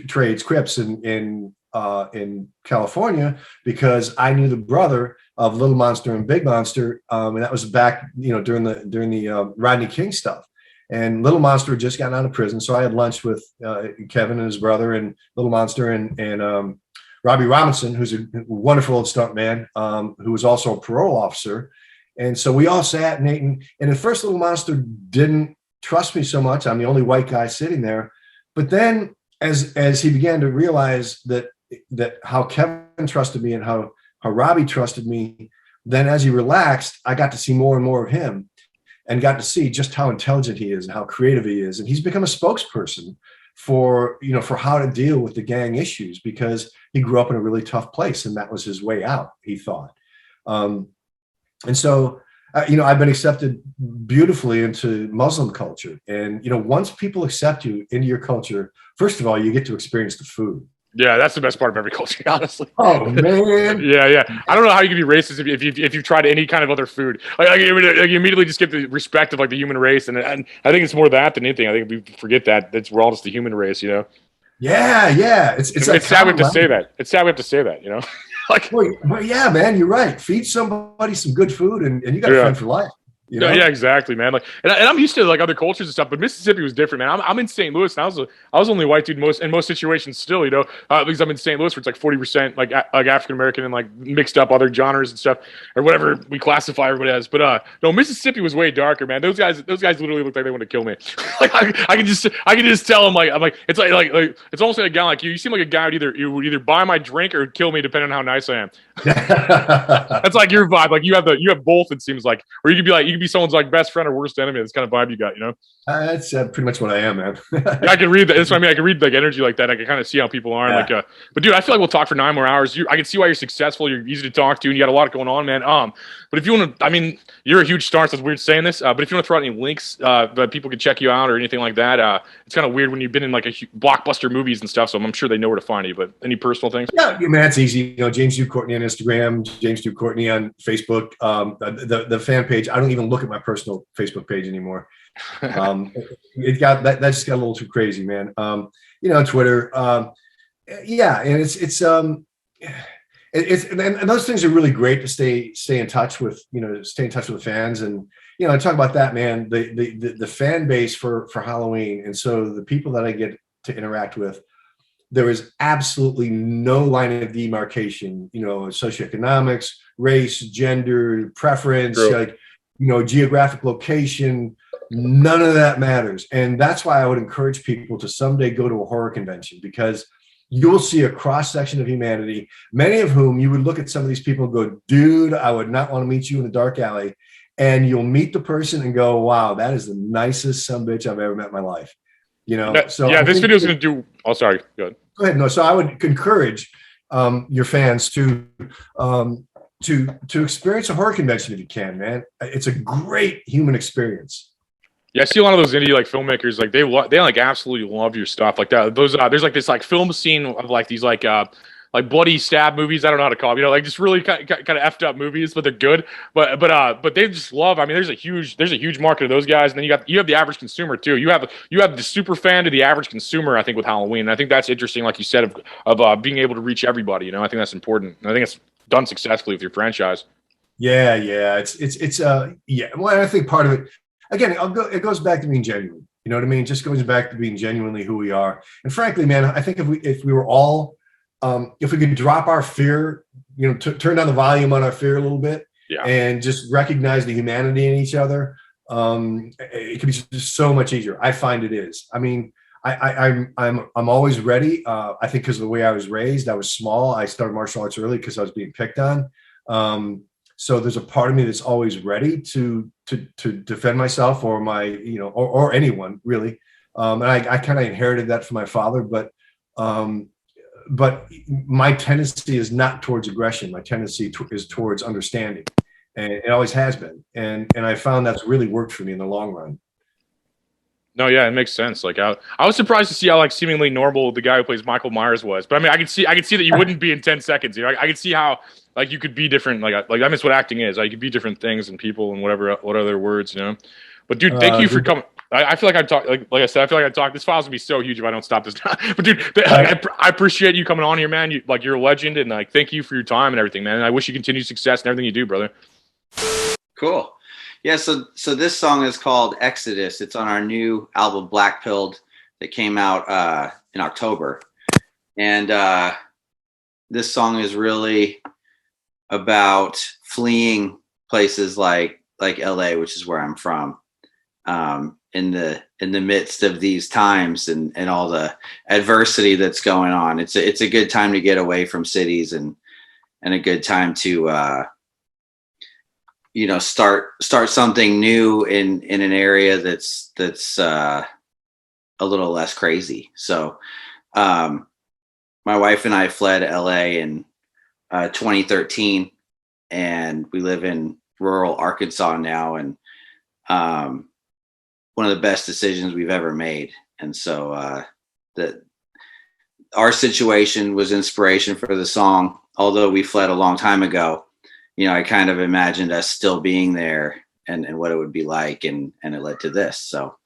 trades, Crips in California, because I knew the brother of Little Monster and Big Monster, and that was back, you know, during the Rodney King stuff. And Little Monster had just gotten out of prison, so I had lunch with Kevin and his brother, and Little Monster and Robbie Robinson, who's a wonderful old stunt man, who was also a parole officer. And so we all sat and ate, and at first Little Monster didn't trust me so much. I'm the only white guy sitting there. But then as he began to realize that how Kevin trusted me and how Robbie trusted me, then as he relaxed, I got to see more and more of him and got to see just how intelligent he is and how creative he is. And he's become a spokesperson for how to deal with the gang issues, because he grew up in a really tough place and that was his way out, he thought. And so, I've been accepted beautifully into Muslim culture. And, once people accept you into your culture, first of all, you get to experience the food. Yeah, that's the best part of every culture, honestly. Oh man. Yeah. I don't know how you can be racist if you've tried any kind of other food. Like you immediately just get the respect of like the human race, and I think it's more that than anything. I think we forget that we're all just the human race, you know. Yeah. It's sad we have to say that. It's sad we have to say that, you know. Like, well, yeah, man, you're right. Feed somebody some good food, and you got a friend for life. You know? Yeah, exactly, man. Like, and I'm used to like other cultures and stuff, but Mississippi was different, man. I'm in St. Louis, and I was only white dude in most situations still, you know, because I'm in St. Louis, where it's like 40% like African American and like mixed up other genres and stuff, or whatever we classify everybody as. But no, Mississippi was way darker, man. Those guys literally looked like they wanted to kill me. Like I can just tell them I'm like it's like it's almost like a guy like you. You seem like a guy who would either buy my drink or kill me, depending on how nice I am. That's like your vibe. Like you have both. It seems like, or you could be someone's like best friend or worst enemy. That's kind of vibe you got, you know. That's pretty much what I am, man. I can read that. That's what I mean. I can read like energy like that. I can kind of see how people are. Yeah. Like, but dude, I feel like we'll talk for 9 more hours. I can see why you're successful. You're easy to talk to, and you got a lot going on, man. But if you want to, I mean, you're a huge star, so it's weird saying this. But if you want to throw out any links that people can check you out or anything like that, it's kind of weird when you've been in like a blockbuster movies and stuff. So I'm sure they know where to find you. But any personal things? Yeah, man, it's easy. James Jude Courtney on Instagram, James Jude Courtney on Facebook. The fan page. I don't even look at my personal Facebook page anymore. It got that just got a little too crazy, man. Twitter. And it's and those things are really great to stay in touch with, stay in touch with the fans. And, I talk about that, man, the fan base for Halloween. And so the people that I get to interact with, there is absolutely no line of demarcation, socioeconomics, race, gender, preference, geographic location. None of that matters. And that's why I would encourage people to someday go to a horror convention, because you'll see a cross-section of humanity, many of whom you would look at some of these people and go, dude, I would not want to meet you in a dark alley. And you'll meet the person and go, wow, that is the nicest sumbitch I've ever met in my life. So yeah, this video is going to do. Oh, sorry. Go ahead. No, so I would encourage your fans to experience a horror convention if you can, man. It's a great human experience. Yeah, I see a lot of those indie like filmmakers, like they like absolutely love your stuff, like that. Those there's like this like film scene of like these like like bloody stab movies. I don't know how to call them, like just really kind of effed up movies, but they're good. But they just love. I mean, there's a huge market of those guys, and then you have the average consumer too. You have the super fan to the average consumer. I think with Halloween, and I think that's interesting, like you said, of being able to reach everybody. I think that's important. And I think it's done successfully with your franchise. Yeah. Yeah. Well, I think part of it, again, it goes back to being genuine. You know what I mean? It just goes back to being genuinely who we are. And frankly, man, I think if we were all, if we could drop our fear, turn down the volume on our fear a little bit, and just recognize the humanity in each other, it could be just so much easier. I find it is. I mean, I'm always ready. I think because of the way I was raised, I was small. I started martial arts early because I was being picked on. So there's a part of me that's always ready to defend myself or my, or anyone really. And I kind of inherited that from my father, but my tendency is not towards aggression. My tendency is towards understanding, and it always has been. And I found that's really worked for me in the long run. No, yeah, it makes sense. Like I was surprised to see how like seemingly normal the guy who plays Michael Myers was. But I mean, I could see that you wouldn't be in 10 seconds. I could see how like you could be different. Like that's what acting is. Like you could be different things and people and what other words, But dude, thank you for coming. I feel like I talk like I said. I feel like I talk. This file's gonna be so huge if I don't stop this now. But dude, I appreciate you coming on here, man. You're a legend, and like thank you for your time and everything, man. And I wish you continued success in everything you do, brother. Cool. Yeah. So this song is called Exodus. It's on our new album Black Pilled that came out in October, and this song is really about fleeing places like LA, which is where I'm from. In the midst of these times and all the adversity that's going on, it's a good time to get away from cities and a good time to start something new in an area that's a little less crazy. So my wife and I fled LA in 2013, and we live in rural Arkansas now, and one of the best decisions we've ever made. And so our situation was inspiration for the song. Although we fled a long time ago, I kind of imagined us still being there and what it would be like, and it led to this. So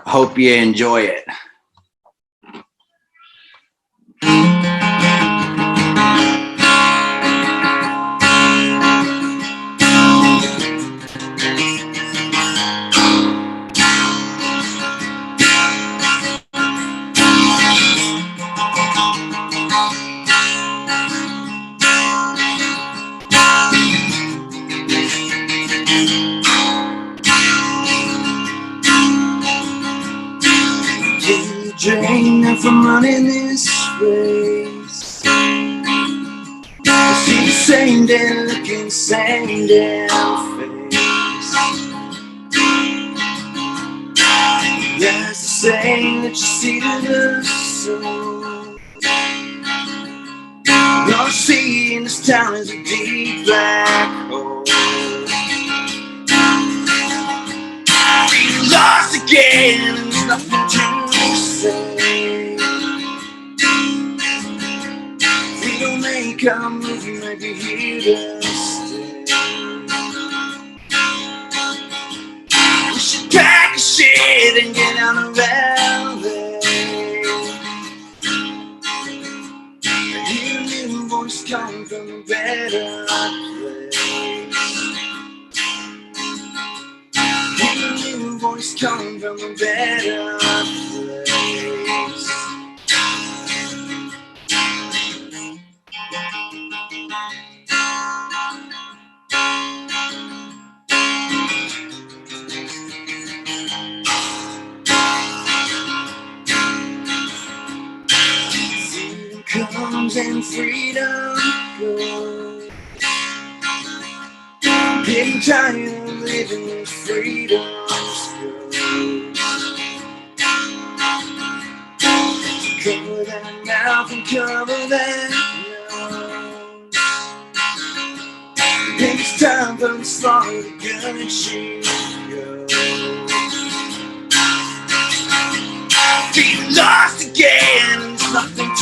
hope you enjoy it. Drain from running this race. I see the same damn looking, same damn face. Yeah, it's the same that you see to the soul. All you see in this town is a deep black hole. Lost again, and there's nothing to say. We don't make our move, we might be here to stay. We should pack our shit and get out of LA. I hear a new voice coming from a better place. Hear a new voice coming from a better place. Freedom comes and freedom goes. Getting tired of living with freedom's clothes. Cover that mouth and cover that nose. Then it's time for the slaughter to gun and shoot goes. Feeling lost again, and there's nothing to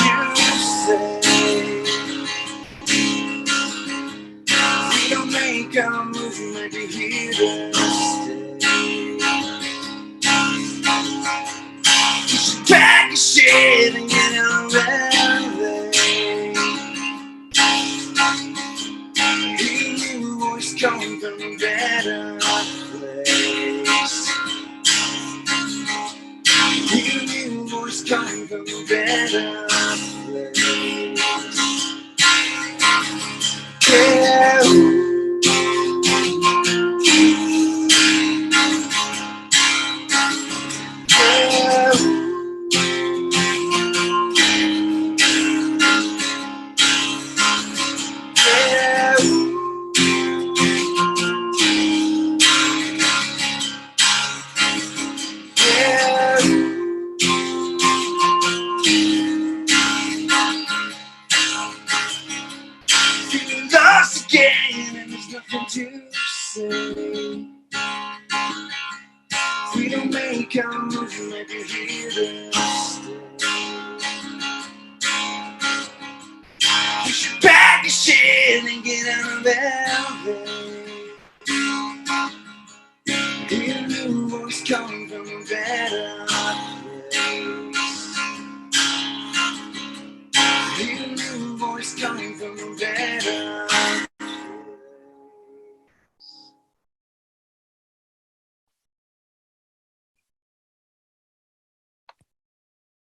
say. from a better place. Yeah. Lost again, and there's nothing to say. We don't make our move, maybe here to stay. You should pack your shit and get out of LA. Hear a new voice coming from a better place. Hear a new voice coming from a better place.